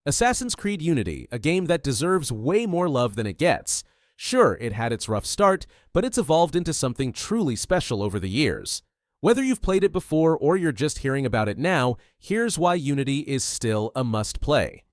Assassin's Creed Unity, a game that deserves way more love than it gets. Sure, it had its rough start, but it's evolved into something truly special over the years. Whether you've played it before or you're just hearing about it now, here's why Unity is still a must-play.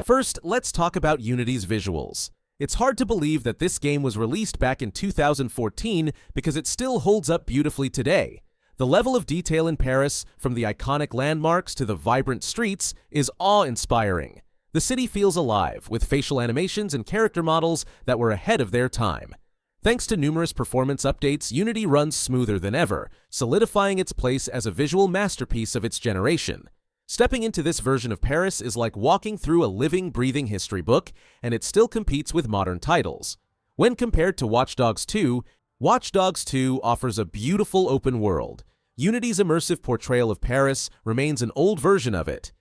First, let's talk about Unity's visuals. It's hard to believe that this game was released back in 2014 because it still holds up beautifully today. The level of detail in Paris, from the iconic landmarks to the vibrant streets, is awe-inspiring. The city feels alive, with facial animations and character models that were ahead of their time. Thanks to numerous performance updates, Unity runs smoother than ever, solidifying its place as a visual masterpiece of its generation. Stepping into this version of Paris is like walking through a living, breathing history book, and it still competes with modern titles. When compared to Watch Dogs 2, Watch Dogs 2 offers a beautiful open world. Unity's immersive portrayal of Paris remains an old version of it.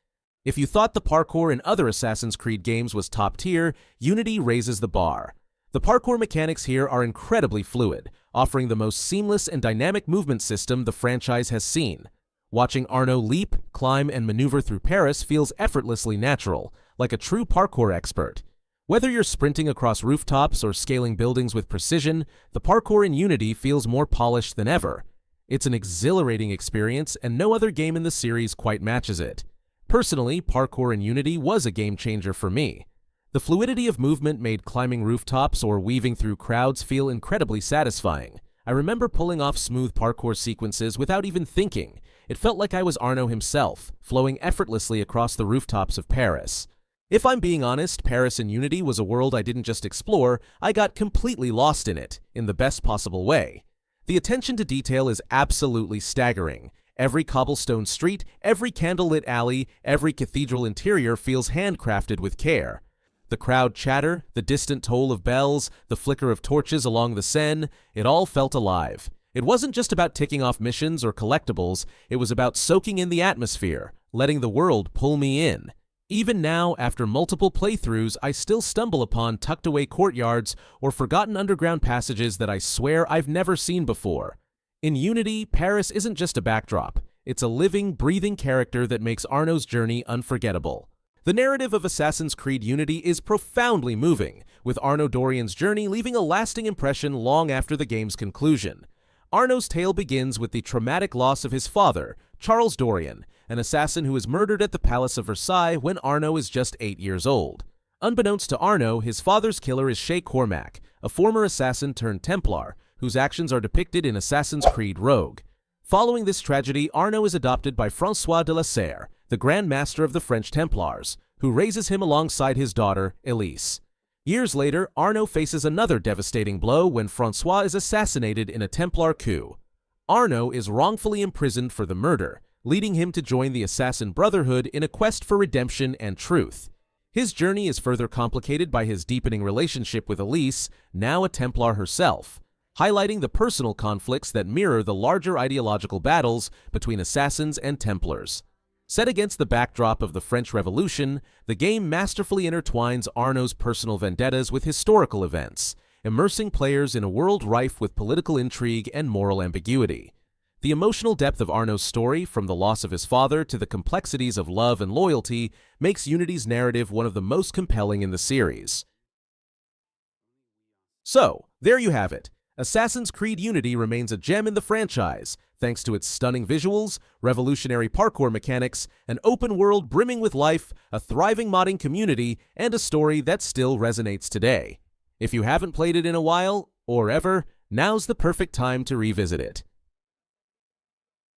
If you thought the parkour in other Assassin's Creed games was top tier, Unity raises the bar. The parkour mechanics here are incredibly fluid, offering the most seamless and dynamic movement system the franchise has seen. Watching Arno leap, climb, and maneuver through Paris feels effortlessly natural, like a true parkour expert. Whether you're sprinting across rooftops or scaling buildings with precision, the parkour in Unity feels more polished than ever. It's an exhilarating experience, and no other game in the series quite matches it. Personally, parkour in Unity was a game changer for me. The fluidity of movement made climbing rooftops or weaving through crowds feel incredibly satisfying. I remember pulling off smooth parkour sequences without even thinking. It felt like I was Arno himself, flowing effortlessly across the rooftops of Paris. If I'm being honest, Paris in Unity was a world I didn't just explore, I got completely lost in it, in the best possible way. The attention to detail is absolutely staggering. Every cobblestone street, every candlelit alley, every cathedral interior feels handcrafted with care. The crowd chatter, the distant toll of bells, the flicker of torches along the Seine, it all felt alive. It wasn't just about ticking off missions or collectibles, it was about soaking in the atmosphere, letting the world pull me in. Even now, after multiple playthroughs, I still stumble upon tucked-away courtyards or forgotten underground passages that I swear I've never seen before. In Unity, Paris isn't just a backdrop. It's a living, breathing character that makes Arno's journey unforgettable. The narrative of Assassin's Creed Unity is profoundly moving, with Arno Dorian's journey leaving a lasting impression long after the game's conclusion. Arno's tale begins with the traumatic loss of his father, Charles Dorian, an assassin who is murdered at the Palace of Versailles when Arno is just 8 years old. Unbeknownst to Arno, his father's killer is Shay Cormac, a former assassin turned Templar, whose actions are depicted in Assassin's Creed Rogue. Following this tragedy, Arno is adopted by François de la Serre, the Grand Master of the French Templars, who raises him alongside his daughter, Elise. Years later, Arno faces another devastating blow when François is assassinated in a Templar coup. Arno is wrongfully imprisoned for the murder, leading him to join the Assassin Brotherhood in a quest for redemption and truth. His journey is further complicated by his deepening relationship with Elise, now a Templar herself, highlighting the personal conflicts that mirror the larger ideological battles between assassins and Templars. Set against the backdrop of the French Revolution, the game masterfully intertwines Arno's personal vendettas with historical events, immersing players in a world rife with political intrigue and moral ambiguity. The emotional depth of Arno's story, from the loss of his father to the complexities of love and loyalty, makes Unity's narrative one of the most compelling in the series. So, there you have it. Assassin's Creed Unity remains a gem in the franchise, thanks to its stunning visuals, revolutionary parkour mechanics, an open world brimming with life, a thriving modding community, and a story that still resonates today. If you haven't played it in a while, or ever, now's the perfect time to revisit it.